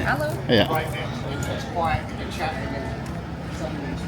Hello. Yeah. Right now, it's quiet and chatting and somebody's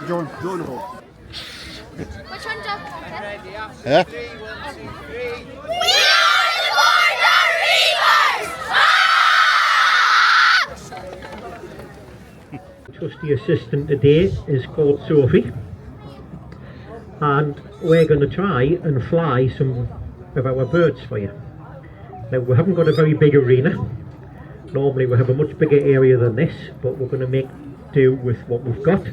Join the hall. Which one's up? Yeah? We are the Border Reivers! Trusty assistant today is called Sophie, and we're going to try and fly some of our birds for you. Now, we haven't got a very big arena. Normally we have a much bigger area than this, but we're going to make do with what we've got.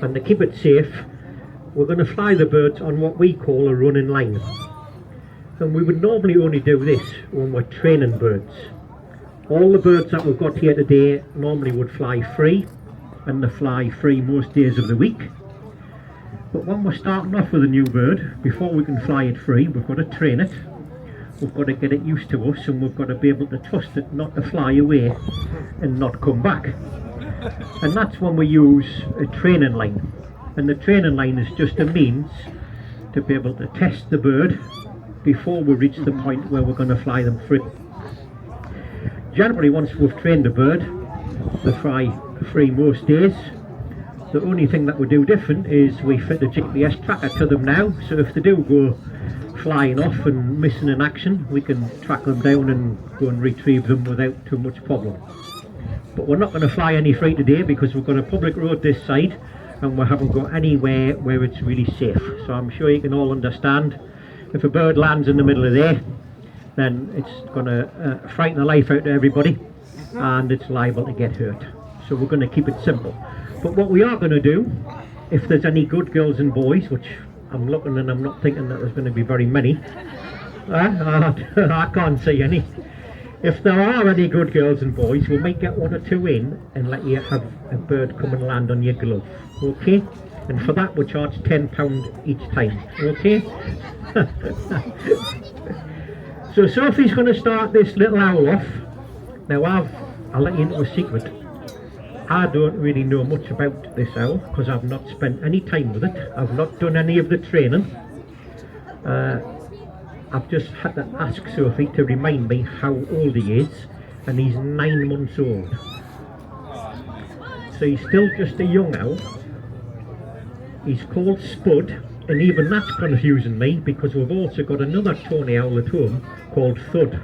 And to keep it safe, we're going to fly the birds on what we call a running line. And we would normally only do this when we're training birds. All the birds that we've got here today normally would fly free, and they fly free most days of the week. But when we're starting off with a new bird, before we can fly it free, we've got to train it. We've got to get it used to us, and we've got to be able to trust it not to fly away and not come back. And that's when we use a training line. And the training line is just a means to be able to test the bird before we reach the point where we're going to fly them free. Generally, once we've trained a bird, they fly free most days. The only thing that we do different is we fit a GPS tracker to them now, so if they do go flying off and missing in action, we can track them down and go and retrieve them without too much problem. But we're not going to fly any free today because we've got a public road this side and we haven't got anywhere where it's really safe. So I'm sure you can all understand, if a bird lands in the middle of there, then it's going to frighten the life out of everybody and it's liable to get hurt. So we're going to keep it simple. But what we are going to do, if there's any good girls and boys, which I'm looking and I'm not thinking that there's going to be very many, I can't see any. If there are any good girls and boys, we might get one or two in and let you have a bird come and land on your glove, okay? And for that we charge £10 each time, okay? So Sophie's going to start this little owl off. Now I'll let you into a secret. I don't really know much about this owl because I've not spent any time with it. I've not done any of the training. I've just had to ask Sophie to remind me how old he is, and he's 9 months old. So he's still just a young owl. He's called Spud, and even that's confusing me because we've also got another tawny owl at home called Thud.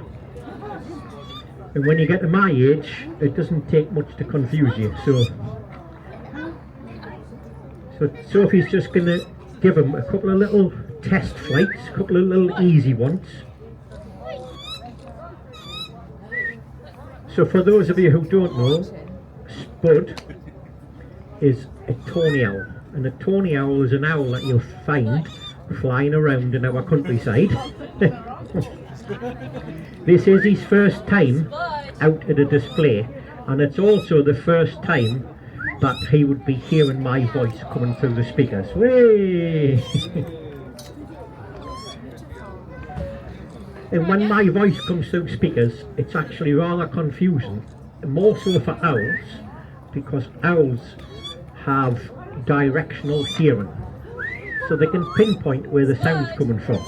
And when you get to my age, it doesn't take much to confuse you. So Sophie's just going to give him a couple of little test flights, a couple of little easy ones. So for those of you who don't know, Spud is a tawny owl. And a tawny owl is an owl that you'll find flying around in our countryside. This is his first time out at a display, and it's also the first time that he would be hearing my voice coming through the speakers. Whee! And when my voice comes through speakers, it's actually rather confusing, more so for owls, because owls have directional hearing, so they can pinpoint where the sound's coming from.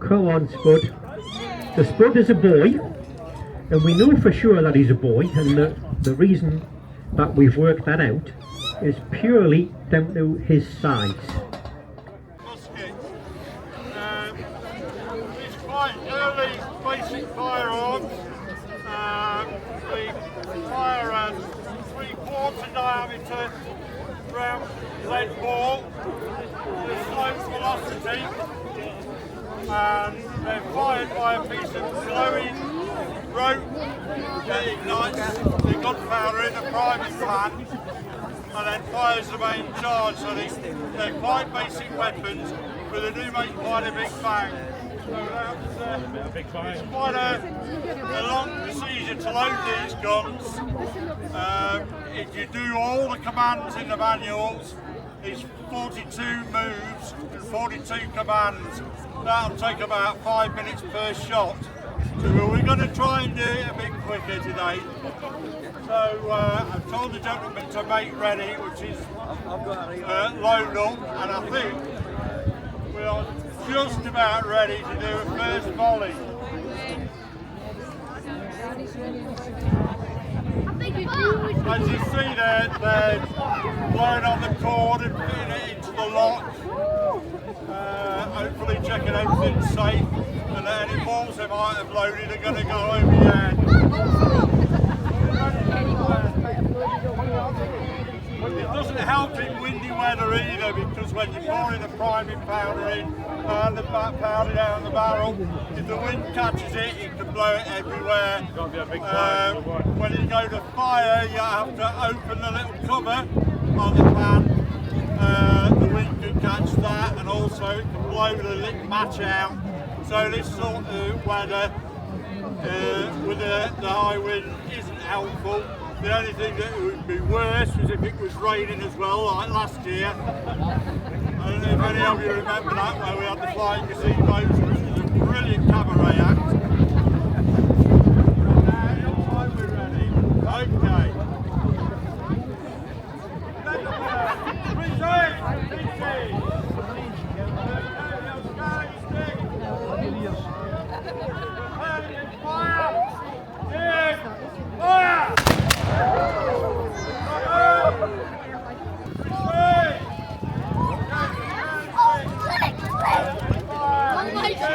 Come on, Spud. So Spud is a boy, and we know for sure that he's a boy, and the reason that we've worked that out is purely down to his size. It's quite early basic firearms. We fire a 3/4 diameter round lead ball with slow velocity, and they're fired by a piece of glowing rope that ignites the gunpowder in a priming pan and then fires the main charge. So they're quite basic weapons, but they do make quite a big bang. So it's quite a long procedure to load these guns. If you do all the commands in the manuals, it's 42 moves and 42 commands. That'll take about 5 minutes per shot. So we're going to try and do it a bit quicker today. So I've told the gentleman to make ready, which is load up, and I think we are just about ready to do a first volley. As you see there, they're blowing on the cord and putting it into the lock, hopefully checking everything's safe, and any balls they might have loaded are going to go over the end. It doesn't help in windy weather either, because when you're pouring the priming powder in and the powder down the barrel, if the wind catches it, it can blow it everywhere. When you go to fire, you have to open the little cover on the pan. The wind can catch that, and also it can blow the lit match out. So this sort of weather with the high wind isn't helpful. The only thing that would be worse was if it was raining as well, like last year. I don't know if any of you remember that, where we had the flying gazebos, which was a brilliant cabaret act. Now, we're ready. Okay. Oh my God!